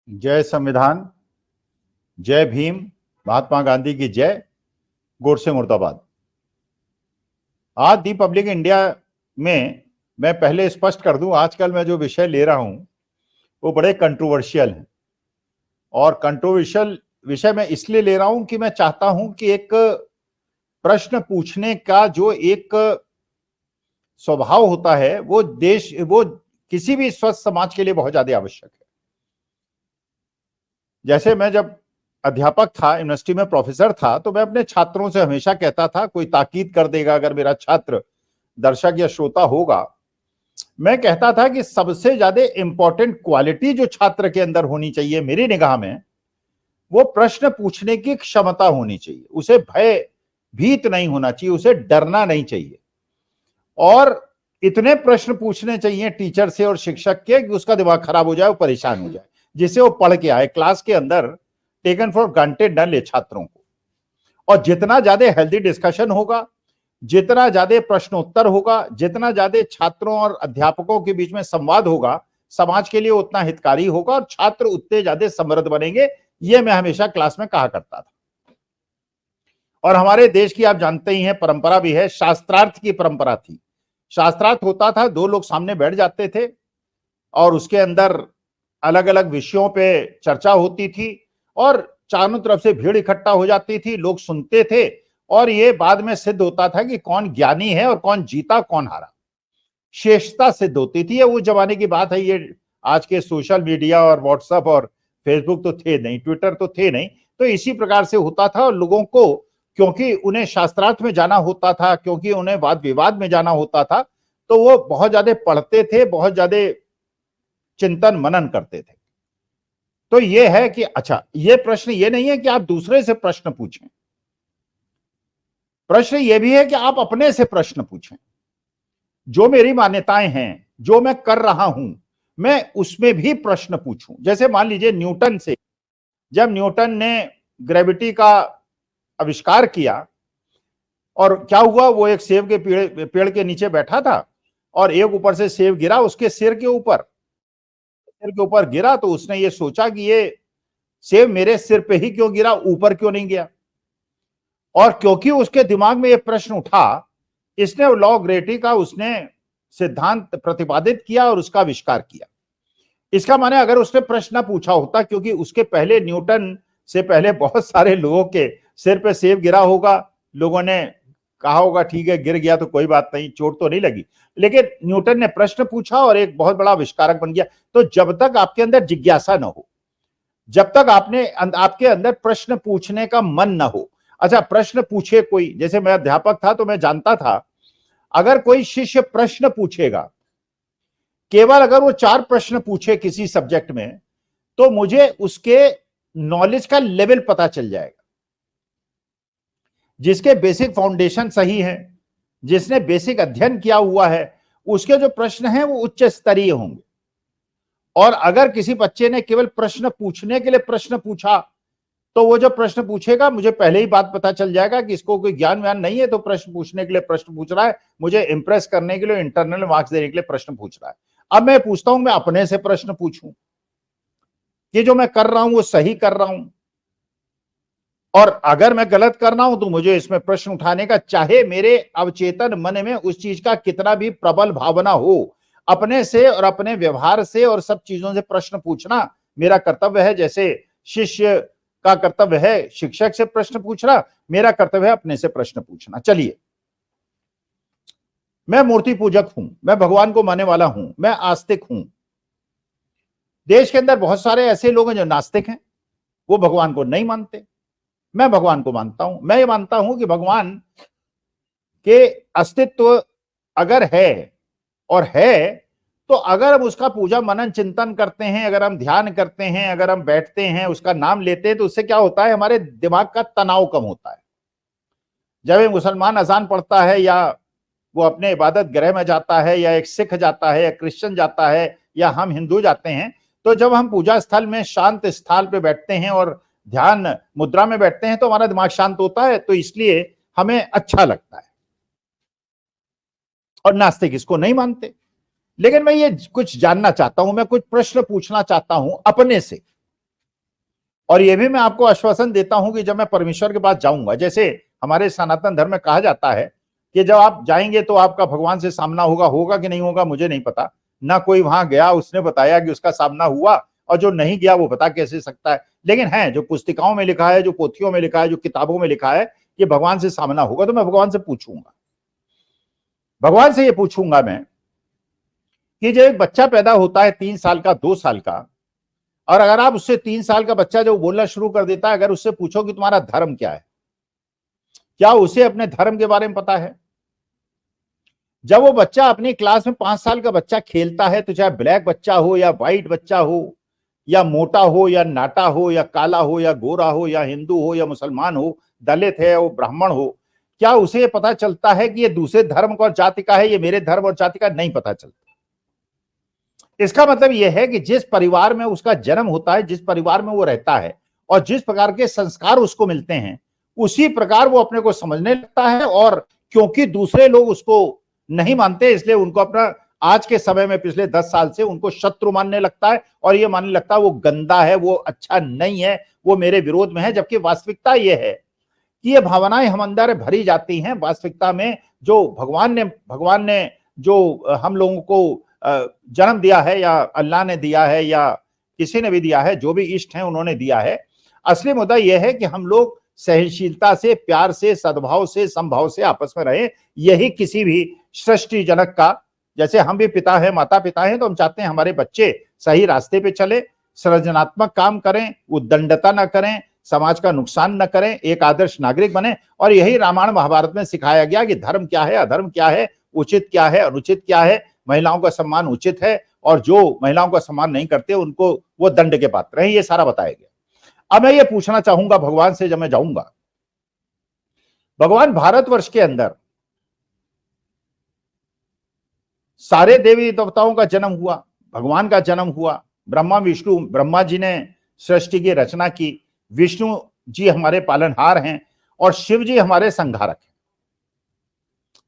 जय संविधान, जय भीम, महात्मा गांधी की जय, गोडसे मुर्दाबाद। आज दी पब्लिक इंडिया में मैं पहले स्पष्ट कर दूं, आजकल मैं जो विषय ले रहा हूं वो बड़े कंट्रोवर्शियल हैं। और कंट्रोवर्शियल विषय मैं इसलिए ले रहा हूं कि मैं चाहता हूं कि एक प्रश्न पूछने का जो एक स्वभाव होता है वो किसी भी स्वस्थ समाज के लिए बहुत ज्यादा आवश्यक है। जैसे मैं जब अध्यापक था, यूनिवर्सिटी में प्रोफेसर था, तो मैं अपने छात्रों से हमेशा कहता था, कोई ताकीद कर देगा अगर मेरा छात्र दर्शक या श्रोता होगा, मैं कहता था कि सबसे ज्यादा इंपॉर्टेंट क्वालिटी जो छात्र के अंदर होनी चाहिए मेरी निगाह में, वो प्रश्न पूछने की क्षमता होनी चाहिए। उसे भय भीत नहीं होना चाहिए, उसे डरना नहीं चाहिए, और इतने प्रश्न पूछने चाहिए टीचर से और शिक्षक के कि उसका दिमाग खराब हो जाए, वो परेशान हो जाए, जिसे वो पढ़ के आए। क्लास के अंदर टेकन फॉर ग्रांटेड न ले छात्रों को। और जितना ज्यादा हेल्दी डिस्कशन होगा, जितना ज्यादा प्रश्नोत्तर होगा, जितना ज्यादा छात्रों और अध्यापकों के बीच में संवाद होगा, समाज के लिए उतना हितकारी होगा और छात्र उतने ज्यादा समृद्ध बनेंगे। ये मैं हमेशा क्लास में कहा करता था। और हमारे देश की आप जानते ही हैं परंपरा भी है, शास्त्रार्थ की परंपरा थी। शास्त्रार्थ होता था, दो लोग सामने बैठ जाते थे और उसके अंदर अलग अलग विषयों पे चर्चा होती थी और चारों तरफ से भीड़ इकट्ठा हो जाती थी, लोग सुनते थे और ये बाद में सिद्ध होता था कि कौन ज्ञानी है और कौन जीता कौन हारा। श्रेष्ठता सिद्ध होती थी। ये वो जमाने की बात है, ये आज के सोशल मीडिया और व्हाट्सएप और फेसबुक तो थे नहीं, ट्विटर तो थे नहीं। तो इसी प्रकार से होता था और लोगों को, क्योंकि उन्हें शास्त्रार्थ में जाना होता था, क्योंकि उन्हें वाद विवाद में जाना होता था, तो वो बहुत ज्यादा पढ़ते थे, बहुत ज्यादा चिंतन मनन करते थे। तो ये है कि अच्छा, ये प्रश्न ये नहीं है कि आप दूसरे से प्रश्न पूछें, प्रश्न ये भी है कि आप अपने से प्रश्न पूछें। जो मेरी मान्यताएं हैं, जो मैं कर रहा हूं, मैं उसमें भी प्रश्न पूछूं। जैसे मान लीजिए न्यूटन से, जब न्यूटन ने ग्रेविटी का आविष्कार किया और क्या हुआ, वो एक सेब के पेड़ के नीचे बैठा था और एक ऊपर से सेब गिरा उसके सिर के ऊपर गिरा। तो उसने ये सोचा कि ये सेब मेरे सिर पे ही क्यों गिरा, ऊपर क्यों नहीं गया। और क्योंकि उसके दिमाग में ये प्रश्न उठा, इसने लॉ ऑफ ग्रेविटी का उसने सिद्धांत प्रतिपादित किया और उसका आविष्कार किया। इसका माने अगर उसने प्रश्न ना पूछा होता, क्योंकि उसके पहले न्यूटन से पहले बहुत सारे लोगों के सिर पे सेब गिरा होगा, लोगों ने कहा होगा ठीक है गिर गया तो कोई बात नहीं, चोट तो नहीं लगी, लेकिन न्यूटन ने प्रश्न पूछा और एक बहुत बड़ा आविष्कारक बन गया। तो जब तक आपके अंदर जिज्ञासा न हो, जब तक आपके अंदर प्रश्न पूछने का मन न हो, अच्छा प्रश्न पूछे कोई, जैसे मैं अध्यापक था तो मैं जानता था अगर कोई शिष्य प्रश्न पूछेगा, केवल अगर वो 4 प्रश्न पूछे किसी सब्जेक्ट में, तो मुझे उसके नॉलेज का लेवल पता चल जाएगा। जिसके बेसिक फाउंडेशन सही है, जिसने बेसिक अध्ययन किया हुआ है, उसके जो प्रश्न हैं वो उच्च स्तरीय होंगे। और अगर किसी बच्चे ने केवल प्रश्न पूछने के लिए प्रश्न पूछा, तो वो जो प्रश्न पूछेगा मुझे पहले ही बात पता चल जाएगा कि इसको कोई ज्ञान व्यान नहीं है, तो प्रश्न पूछने के लिए प्रश्न पूछ रहा है, मुझे इंप्रेस करने के लिए, इंटरनल मार्क्स देने के लिए प्रश्न पूछ रहा है। अब मैं पूछता हूं, मैं अपने से प्रश्न पूछूं कि जो मैं कर रहा हूं वो सही कर रहा हूं, और अगर मैं गलत कर रहा हूं तो मुझे इसमें प्रश्न उठाने का, चाहे मेरे अवचेतन मन में उस चीज का कितना भी प्रबल भावना हो, अपने से और अपने व्यवहार से और सब चीजों से प्रश्न पूछना मेरा कर्तव्य है। जैसे शिष्य का कर्तव्य है शिक्षक से प्रश्न पूछना, मेरा कर्तव्य है अपने से प्रश्न पूछना। चलिए, मैं मूर्ति पूजक हूं, मैं भगवान को मानने वाला हूं, मैं आस्तिक हूं। देश के अंदर बहुत सारे ऐसे लोग हैं जो नास्तिक हैं, वो भगवान को नहीं मानते। मैं भगवान को मानता हूं। मैं ये मानता हूं कि भगवान के अस्तित्व अगर है, और है, तो अगर हम उसका पूजा मनन चिंतन करते हैं, अगर हम ध्यान करते हैं, अगर हम बैठते हैं, उसका नाम लेते हैं, तो उससे क्या होता है, हमारे दिमाग का तनाव कम होता है। जब एक मुसलमान अजान पढ़ता है, या वो अपने इबादत गृह में जाता है, या एक सिख जाता है, या क्रिश्चियन जाता है, या हम हिंदू जाते हैं, तो जब हम पूजा स्थल में शांत स्थल पे बैठते हैं और ध्यान मुद्रा में बैठते हैं, तो हमारा दिमाग शांत होता है, तो इसलिए हमें अच्छा लगता है। और नास्तिक इसको नहीं मानते। लेकिन मैं ये कुछ जानना चाहता हूं, मैं कुछ प्रश्न पूछना चाहता हूं अपने से और यह भी मैं आपको आश्वासन देता हूं कि जब मैं परमेश्वर के पास जाऊंगा, जैसे हमारे सनातन धर्म में कहा जाता है कि जब आप जाएंगे तो आपका भगवान से सामना होगा, होगा कि नहीं होगा मुझे नहीं पता, ना कोई वहां गया उसने बताया कि उसका सामना हुआ, और जो नहीं गया वो बता कैसे सकता है। लेकिन है जो पुस्तिकाओं में लिखा है, जो पोथियों में लिखा है, जो किताबों में लिखा है कि भगवान से सामना होगा, तो मैं भगवान से पूछूंगा, भगवान से ये पूछूंगा मैं कि जब एक बच्चा पैदा होता है 3 साल का, 2 साल का, और अगर आप उससे 3 साल का बच्चा जो बोलना शुरू कर देता है, अगर उससे पूछो कि तुम्हारा धर्म क्या है, क्या उसे अपने धर्म के बारे में पता है? जब वो बच्चा अपनी क्लास में 5 साल का बच्चा खेलता है, तो चाहे ब्लैक बच्चा हो या व्हाइट बच्चा हो, या मोटा हो या नाटा हो, या काला हो या गोरा हो, या हिंदू हो या मुसलमान हो, दलित है वो ब्राह्मण हो, क्या उसे पता चलता है कि ये दूसरे धर्म और जाति का है, ये मेरे धर्म और जाति का? नहीं पता चलता। इसका मतलब यह है कि जिस परिवार में उसका जन्म होता है, जिस परिवार में वो रहता है, और जिस प्रकार के संस्कार उसको मिलते हैं, उसी प्रकार वो अपने को समझने लगता है। और क्योंकि दूसरे लोग उसको नहीं मानते, इसलिए उनको अपना, आज के समय में पिछले 10 साल से उनको शत्रु मानने लगता है, और ये मानने लगता है वो गंदा है, वो अच्छा नहीं है, वो मेरे विरोध में है। जबकि वास्तविकता ये है कि ये भावनाएं हम अंदर भरी जाती हैं। वास्तविकता में जो भगवान ने जो हम लोगों को जन्म दिया है, या अल्लाह ने दिया है, या किसी ने भी दिया है, जो भी इष्ट हैं उन्होंने दिया है, असली मुद्दा यह है कि हम लोग सहनशीलता से, प्यार से, सद्भाव से, समभाव से आपस में रहे। यही किसी भी सृष्टि जनक का, जैसे हम भी पिता हैं, माता पिता हैं, तो हम चाहते हैं हमारे बच्चे सही रास्ते पे चले, सृजनात्मक काम करें, उद्दंडता न करें, समाज का नुकसान न करें, एक आदर्श नागरिक बने। और यही रामायण महाभारत में सिखाया गया कि धर्म क्या है, अधर्म क्या है, उचित क्या है, अनुचित क्या है, महिलाओं का सम्मान उचित है, और जो महिलाओं का सम्मान नहीं करते उनको वो दंड के पात्र हैं। ये सारा बताया गया। अब मैं ये पूछना चाहूंगा भगवान से, जब मैं जाऊंगा, भगवान, भारतवर्ष के अंदर सारे देवी देवताओं का जन्म हुआ, भगवान का जन्म हुआ, ब्रह्मा विष्णु, ब्रह्मा जी ने सृष्टि की रचना की, विष्णु जी हमारे पालनहार हैं, और शिव जी हमारे संहारक हैं।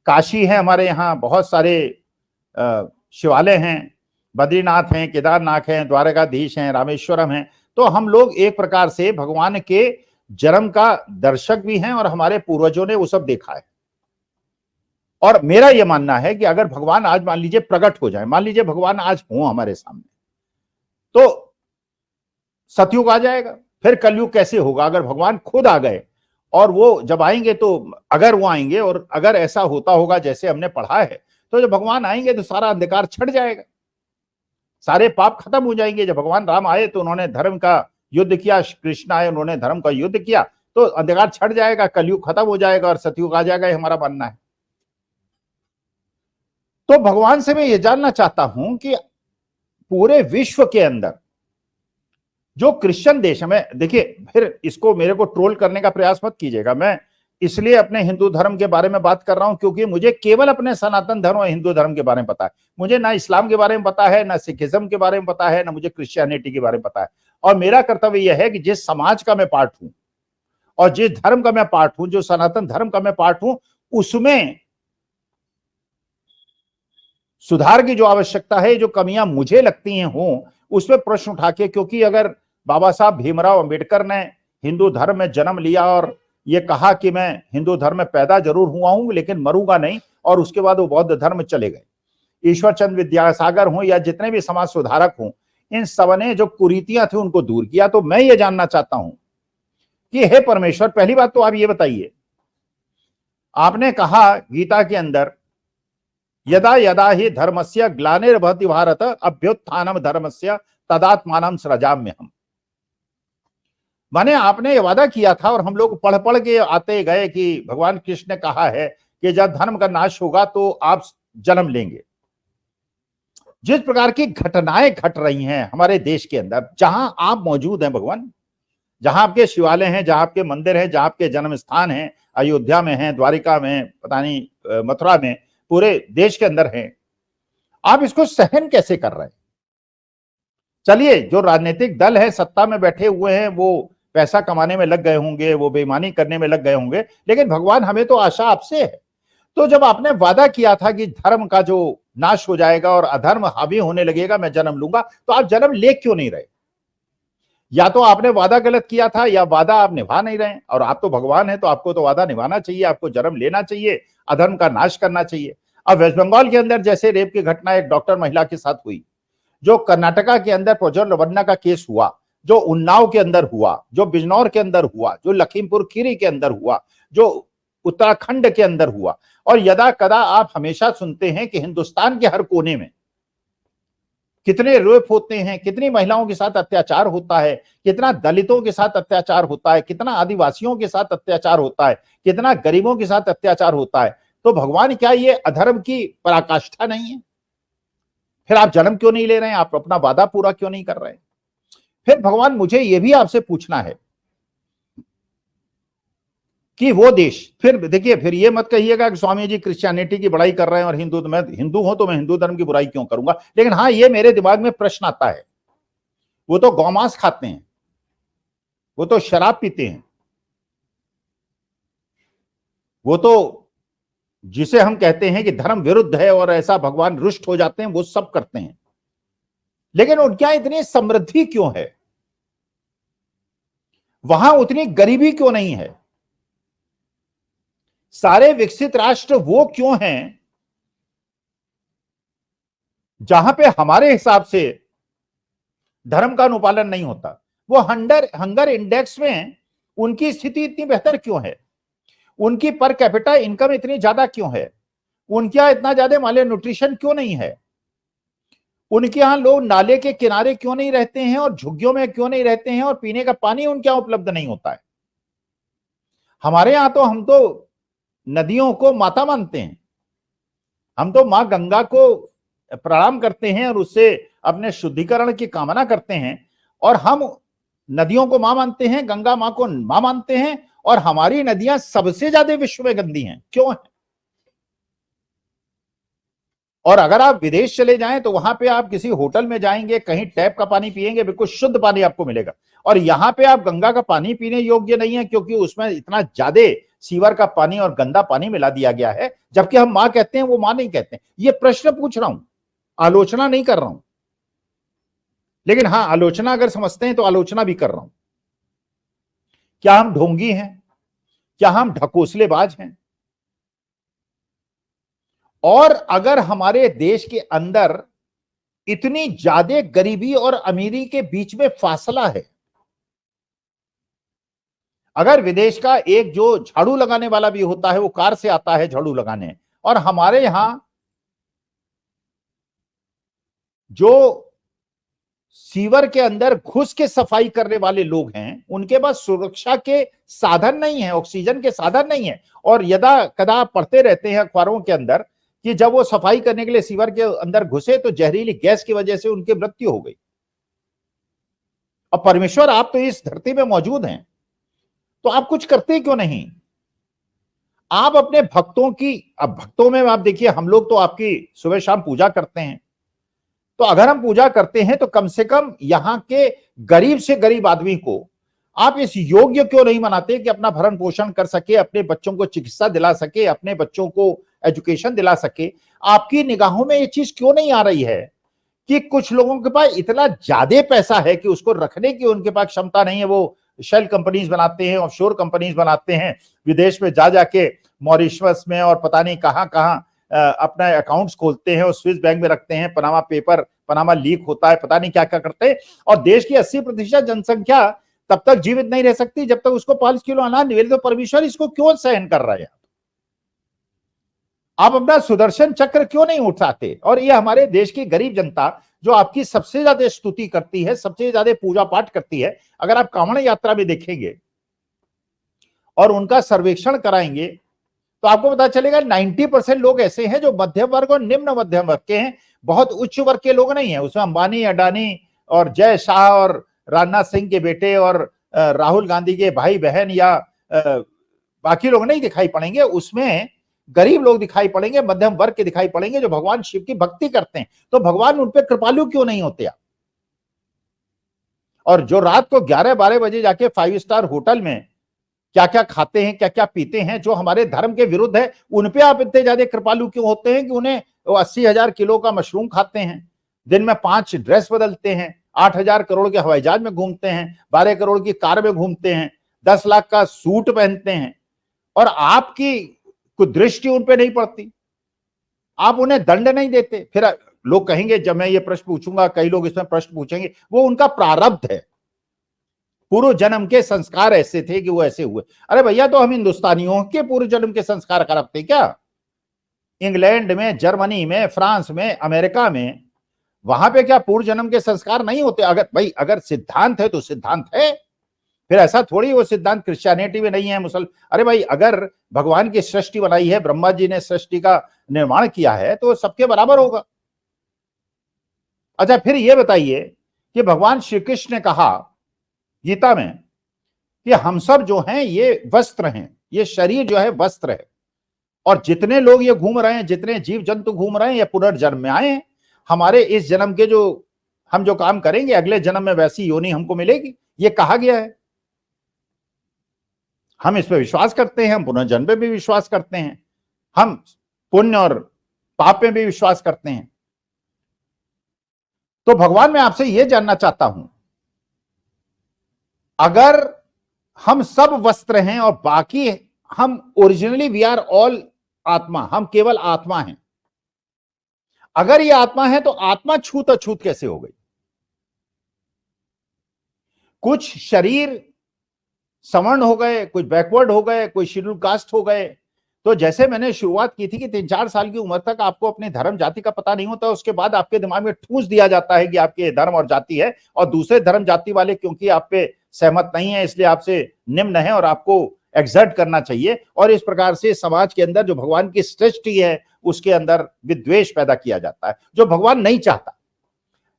काशी है हमारे यहाँ, बहुत सारे शिवालय हैं, बद्रीनाथ हैं, केदारनाथ हैं, द्वारकाधीश हैं, रामेश्वरम हैं। तो हम लोग एक प्रकार से भगवान के जन्म का दर्शक भी हैं, और हमारे पूर्वजों ने वो सब देखा है। और मेरा यह मानना है कि अगर भगवान आज मान लीजिए प्रकट हो जाए, मान लीजिए भगवान आज हो हमारे सामने, तो सतयुग आ जाएगा। फिर कलयुग कैसे होगा? अगर भगवान खुद आ गए, और वो जब आएंगे, तो अगर वो आएंगे, और अगर ऐसा होता होगा जैसे हमने पढ़ा है, तो जब भगवान आएंगे तो सारा अंधकार छट जाएगा, सारे पाप खत्म हो जाएंगे। जब भगवान राम आए तो उन्होंने धर्म का युद्ध किया, कृष्ण आए उन्होंने धर्म का युद्ध किया, तो अंधकार छट जाएगा, कलयुग खत्म हो जाएगा और सतयुग आ जाएगा, हमारा मानना है। तो भगवान से मैं ये जानना चाहता हूं कि पूरे विश्व के अंदर जो क्रिश्चियन देश में, देखिए फिर इसको मेरे को ट्रोल करने का प्रयास मत कीजिएगा, मैं इसलिए अपने हिंदू धर्म के बारे में बात कर रहा हूं क्योंकि मुझे केवल अपने सनातन धर्म और हिंदू धर्म के बारे में पता है। मुझे ना इस्लाम के बारे में पता है, ना सिखिज्म के बारे में पता है, ना मुझे क्रिश्चियनिटी के बारे में पता है। और मेरा कर्तव्य यह है कि जिस समाज का मैं पार्ट हूं और जिस धर्म का मैं पार्ट हूं, जो सनातन धर्म का मैं पार्ट हूं, उसमें सुधार की जो आवश्यकता है, जो कमियां मुझे लगती हैं हो, उसमें प्रश्न उठा के, क्योंकि अगर बाबा साहब भीमराव अंबेडकर ने हिंदू धर्म में जन्म लिया और ये कहा कि मैं हिंदू धर्म में पैदा जरूर हुआ हूं लेकिन मरूंगा नहीं, और उसके बाद वो बौद्ध धर्म में चले गए, ईश्वर चंद्र विद्यासागर हों या जितने भी समाज सुधारक हों, इन सबने जो कुरीतियां थी उनको दूर किया। तो मैं ये जानना चाहता हूं कि हे परमेश्वर, पहली बात तो आप ये बताइए, आपने कहा गीता के अंदर, यदा यदा ही धर्मस्य ग्लानिर्भवति भारत अभ्युत्थानम धर्मस्य तदात्मानं सृजाम्यहम्। माने आपने ये वादा किया था और हम लोग पढ़ पढ़ के आते गए कि भगवान कृष्ण ने कहा है कि जब धर्म का नाश होगा तो आप जन्म लेंगे। जिस प्रकार की घटनाएं घट रही हैं हमारे देश के अंदर, जहां आप मौजूद हैं भगवान, जहां आपके शिवालय हैं, जहां आपके मंदिर हैं, जहां आपके जन्म स्थान हैं, अयोध्या में हैं, द्वारिका में, पता नहीं मथुरा में, पूरे देश के अंदर हैं, आप इसको सहन कैसे कर रहे हैं? चलिए, जो राजनीतिक दल है सत्ता में बैठे हुए हैं, वो पैसा कमाने में लग गए होंगे, वो बेईमानी करने में लग गए होंगे, लेकिन भगवान हमें तो आशा आपसे है। तो जब आपने वादा किया था कि धर्म का जो नाश हो जाएगा और अधर्म हावी होने लगेगा, मैं जन्म लूंगा, तो आप जन्म ले क्यों नहीं रहे? या तो आपने वादा गलत किया था या वादा आप निभा नहीं रहे, और आप तो भगवान हैं तो आपको तो वादा निभाना चाहिए, आपको जन्म लेना चाहिए, अधर्म का नाश करना चाहिए। अब वेस्ट बंगाल के अंदर जैसे रेप की घटना एक डॉक्टर महिला के साथ हुई, जो कर्नाटका के अंदर प्रज्वल रेवन्ना का केस हुआ, जो उन्नाव के अंदर हुआ, जो बिजनौर के अंदर हुआ, जो लखीमपुर खीरी के अंदर हुआ, जो उत्तराखंड के अंदर हुआ, और यदा कदा आप हमेशा सुनते हैं कि हिंदुस्तान के हर कोने में कितने रेप होते हैं, कितनी महिलाओं के साथ अत्याचार होता है, कितना दलितों के साथ अत्याचार होता है, कितना आदिवासियों के साथ अत्याचार होता है, कितना गरीबों के साथ अत्याचार होता है। तो भगवान क्या ये अधर्म की पराकाष्ठा नहीं है? फिर आप जन्म क्यों नहीं ले रहे हैं? आप अपना वादा पूरा क्यों नहीं कर रहे हैं? फिर भगवान मुझे यह भी आपसे पूछना है कि वो देश, फिर देखिए, फिर ये मत कहिएगा कि स्वामी जी क्रिश्चियनिटी की बड़ाई कर रहे हैं और हिंदू, मैं हिंदू हूं तो मैं हिंदू धर्म की बुराई क्यों करूंगा। लेकिन हाँ, ये मेरे दिमाग में प्रश्न आता है, वो तो गौमांस खाते हैं, वो तो शराब पीते हैं, वो तो जिसे हम कहते हैं कि धर्म विरुद्ध है और ऐसा भगवान रुष्ट हो जाते हैं, वो सब करते हैं। लेकिन उनके यहां इतनी समृद्धि क्यों है? वहां उतनी गरीबी क्यों नहीं है? सारे विकसित राष्ट्र वो क्यों हैं जहां पे हमारे हिसाब से धर्म का अनुपालन नहीं होता? वो हंगर इंडेक्स में उनकी स्थिति इतनी बेहतर क्यों है? उनकी पर कैपिटा इनकम इतनी ज्यादा क्यों है? उनके यहां इतना ज्यादा माले न्यूट्रिशन क्यों नहीं है? उनके यहां लोग नाले के किनारे क्यों नहीं रहते हैं और झुग्गियों में क्यों नहीं रहते हैं और पीने का पानी उनके यहां उपलब्ध नहीं होता है? हमारे यहां तो हम तो नदियों को माता मानते हैं, हम तो मां गंगा को प्रणाम करते हैं और उससे अपने शुद्धिकरण की कामना करते हैं, और हम नदियों को मां मानते हैं, गंगा मां को मां मानते हैं, और हमारी नदियां सबसे ज्यादा विश्व में गंदी हैं। क्यों है? और अगर आप विदेश चले जाएं तो वहां पे आप किसी होटल में जाएंगे, कहीं टैप का पानी पिएंगे, बिल्कुल शुद्ध पानी आपको मिलेगा, और यहां पे आप गंगा का पानी पीने योग्य नहीं है, क्योंकि उसमें इतना ज्यादा सीवर का पानी और गंदा पानी मिला दिया गया है, जबकि हम मां कहते हैं, वो मां नहीं कहते हैं। ये प्रश्न पूछ रहा हूं, आलोचना नहीं कर रहा हूं। लेकिन हां, आलोचना अगर समझते हैं तो आलोचना भी कर रहा हूं। क्या हम ढोंगी हैं? क्या हम ढकोसलेबाज हैं? और अगर हमारे देश के अंदर इतनी ज्यादा गरीबी और अमीरी के बीच में फासला है, अगर विदेश का एक जो झाड़ू लगाने वाला भी होता है वो कार से आता है झाड़ू लगाने, और हमारे यहां जो सीवर के अंदर घुस के सफाई करने वाले लोग हैं, उनके पास सुरक्षा के साधन नहीं है, ऑक्सीजन के साधन नहीं है, और यदा कदा आप पढ़ते रहते हैं अखबारों के अंदर कि जब वो सफाई करने के लिए सीवर के अंदर घुसे तो जहरीली गैस की वजह से उनकी मृत्यु हो गई। और परमेश्वर, आप तो इस धरती में मौजूद हैं, तो आप कुछ करते क्यों नहीं? आप अपने भक्तों की, अब भक्तों में आप देखिए, हम लोग तो आपकी सुबह शाम पूजा करते हैं, तो अगर हम पूजा करते हैं तो कम से कम यहां के गरीब से गरीब आदमी को आप इस योग्य क्यों नहीं बनाते कि अपना भरण पोषण कर सके, अपने बच्चों को चिकित्सा दिला सके, अपने बच्चों को एजुकेशन दिला सके? आपकी निगाहों में ये चीज क्यों नहीं आ रही है कि कुछ लोगों के पास इतना ज्यादा पैसा है कि उसको रखने की उनके पास क्षमता नहीं है? वो शेल कंपनीज बनाते हैं, ऑफशोर कंपनीज बनाते हैं, विदेश में जा जाके मॉरिशस में और पता नहीं कहां कहां अपना अकाउंट्स खोलते हैं और स्विस बैंक में रखते हैं, पनामा पेपर, पनामा लीक होता है, पता नहीं क्या क्या करते हैं, और देश की 80% जनसंख्या तब तक जीवित नहीं रह सकती जब तक उसको 5 किलो अनाज नहीं मिले। तो परमेश्वर इसको क्यों सहन कर रहा है? आप अपना सुदर्शन चक्र क्यों नहीं उठाते? और ये हमारे देश की गरीब जनता जो आपकी सबसे ज्यादा स्तुति करती है, सबसे ज्यादा पूजा पाठ करती है, अगर आप कांवड़ यात्रा में देखेंगे और उनका सर्वेक्षण कराएंगे तो आपको पता चलेगा 90% लोग ऐसे हैं जो मध्यम वर्ग और निम्न मध्यम वर्ग के हैं, बहुत उच्च वर्ग के लोग नहीं है। उसमें अंबानी, अडानी और जय शाह और राजनाथ सिंह के बेटे और राहुल गांधी के भाई बहन या बाकी लोग नहीं दिखाई पड़ेंगे। उसमें गरीब लोग दिखाई पड़ेंगे, मध्यम वर्ग के दिखाई पड़ेंगे जो भगवान शिव की भक्ति करते हैं। तो भगवान उन पर कृपालु क्यों नहीं होते आप? और जो रात को 11-12 बजे जाके 5 स्टार होटल में क्या क्या खाते हैं, क्या क्या पीते हैं, जो हमारे धर्म के विरुद्ध है, उन पे आप इतने ज्यादा कृपालु क्यों होते हैं कि उन्हें 80,000 किलो का मशरूम खाते हैं, दिन में 5 ड्रेस बदलते हैं, 8,000 करोड़ के हवाई जहाज में घूमते हैं, 12 करोड़ की कार में घूमते हैं, 10 लाख का सूट पहनते हैं, और आपकी कोई दृष्टि उन पे नहीं पड़ती, आप उन्हें दंड नहीं देते। फिर लोग कहेंगे, जब मैं ये प्रश्न पूछूंगा, कई लोग इसमें प्रश्न पूछेंगे, वो उनका प्रारब्ध है, पूर्व जन्म के संस्कार ऐसे थे कि वो ऐसे हुए। अरे भैया, तो हम हिंदुस्तानियों के पूर्व जन्म के संस्कार खराब थे क्या? इंग्लैंड में, जर्मनी में, फ्रांस में, अमेरिका में, वहां पे क्या पूर्व जन्म के संस्कार नहीं होते? अगर सिद्धांत है तो सिद्धांत है, फिर ऐसा थोड़ी वो सिद्धांत क्रिश्चियनिटी में नहीं है, अरे भाई, अगर भगवान की सृष्टि बनाई है, ब्रह्मा जी ने सृष्टि का निर्माण किया है, तो सबके बराबर होगा। अच्छा, फिर ये बताइए कि भगवान श्री कृष्ण ने कहा गीता में कि हम सब जो हैं ये वस्त्र हैं, ये शरीर जो है वस्त्र है, और जितने लोग ये घूम रहे हैं, जितने जीव जंतु घूम रहे हैं, ये पुनर्जन्म में आए हैं। हमारे इस जन्म के हम जो काम करेंगे, अगले जन्म में वैसी योनि हमको मिलेगी, ये कहा गया है। हम इस पर विश्वास करते हैं, हम पुनर्जन्म पे भी विश्वास करते हैं, हम पुण्य और पाप में भी विश्वास करते हैं। तो भगवान, मैं आपसे यह जानना चाहता हूं, अगर हम सब वस्त्र हैं और बाकी हम ओरिजिनली वी आर ऑल आत्मा, हम केवल आत्मा हैं, अगर ये आत्मा है तो आत्मा छूत अछूत कैसे हो गई? कुछ शरीर सवर्ण हो गए, कुछ बैकवर्ड हो गए, कोई शेड्यूल कास्ट हो गए। तो जैसे मैंने शुरुआत की थी कि 3-4 साल की उम्र तक आपको अपने धर्म जाति का पता नहीं होता, उसके बाद आपके दिमाग में ठूस दिया जाता है कि आपके धर्म और जाति है, और दूसरे धर्म जाति वाले क्योंकि आप पे सहमत नहीं है, इसलिए आपसे निम्न है और आपको एक्सर्ट करना चाहिए। और इस प्रकार से समाज के अंदर जो भगवान की सृष्टि है उसके अंदर विद्वेष पैदा किया जाता है, जो भगवान नहीं चाहता।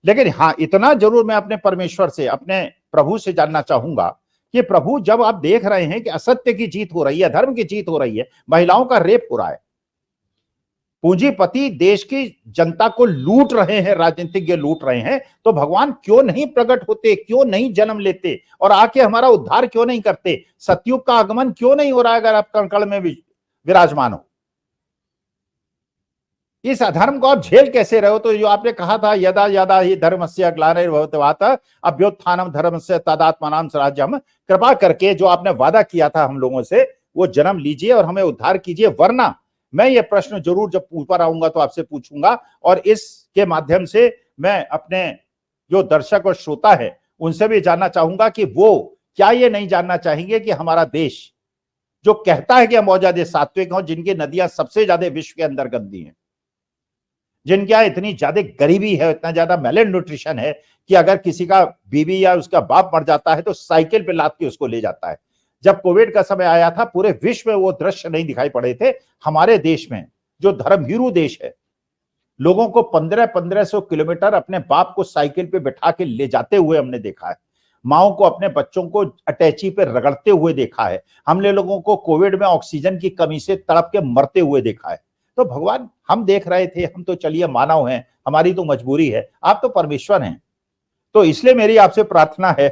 लेकिन हाँ, इतना जरूर मैं अपने परमेश्वर से, अपने प्रभु से जानना चाहूंगा कि प्रभु, जब आप देख रहे हैं कि असत्य की जीत हो रही है, धर्म की जीत हो रही है, महिलाओं का रेप हो रहा है, पूंजीपति देश की जनता को लूट रहे हैं, राजनीतिज्ञ लूट रहे हैं, तो भगवान क्यों नहीं प्रकट होते, क्यों नहीं जन्म लेते और आके हमारा उद्धार क्यों नहीं करते? सतयुग का आगमन क्यों नहीं हो रहा है अगर आप कण-कण में विराजमान हो? इस अधर्म को आप झेल कैसे रहे हो? तो जो आपने कहा था, यदा यदा ही धर्मस्य ग्लानिर्भवति अभ्युत्थानम धर्मस्य तदात्मानं स्वराज्यम, कृपा करके जो आपने वादा किया था हम लोगों से, वो जन्म लीजिए और हमें उद्धार कीजिए, वरना मैं ये प्रश्न जरूर जब ऊपर आऊंगा तो आपसे पूछूंगा, और इसके माध्यम से मैं अपने जो दर्शक और श्रोता है उनसे भी जानना चाहूंगा कि वो क्या ये नहीं जानना चाहेंगे कि हमारा देश जो कहता है कि हम बहुत ज्यादा सात्विक हों, जिनकी नदियां सबसे ज्यादा विश्व के अंदर गंदी हैं, जिनके यहाँ इतनी ज्यादा गरीबी है, इतना ज्यादा मेल न्यूट्रिशन है कि अगर किसी का बीवी या उसका बाप मर जाता है तो साइकिल पे लाद के उसको ले जाता है। जब कोविड का समय आया था, पूरे विश्व में वो दृश्य नहीं दिखाई पड़े थे। हमारे देश में, जो धर्मभीरू देश है, लोगों को 1500 किलोमीटर अपने बाप को साइकिल पे बैठा के ले जाते हुए हमने देखा है। माओ को अपने बच्चों को अटैची पे रगड़ते हुए देखा है। हमने लोगों को कोविड में ऑक्सीजन की कमी से तड़प के मरते हुए देखा है। तो भगवान, हम देख रहे थे, हम तो चलिए मानव हैं, हमारी तो मजबूरी है, आप तो परमेश्वर हैं। तो इसलिए मेरी आपसे प्रार्थना है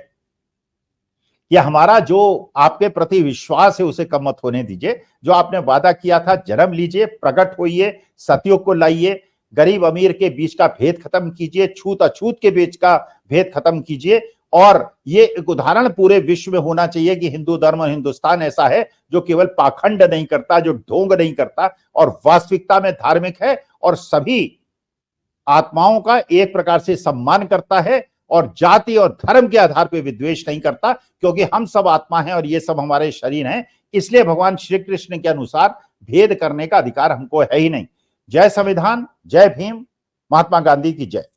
कि हमारा जो आपके प्रति विश्वास है उसे कम मत होने दीजिए। जो आपने वादा किया था, जन्म लीजिए, प्रकट होइए, सतयुग को लाइए, गरीब अमीर के बीच का भेद खत्म कीजिए, छूत अछूत के बीच का भेद खत्म कीजिए। और ये एक उदाहरण पूरे विश्व में होना चाहिए कि हिंदू धर्म और हिंदुस्तान ऐसा है जो केवल पाखंड नहीं करता, जो ढोंग नहीं करता और वास्तविकता में धार्मिक है और सभी आत्माओं का एक प्रकार से सम्मान करता है और जाति और धर्म के आधार पर विद्वेष नहीं करता, क्योंकि हम सब आत्मा हैं और ये सब हमारे शरीर हैं। इसलिए भगवान श्री कृष्ण के अनुसार भेद करने का अधिकार हमको है ही नहीं। जय संविधान, जय भीम, महात्मा गांधी की जय।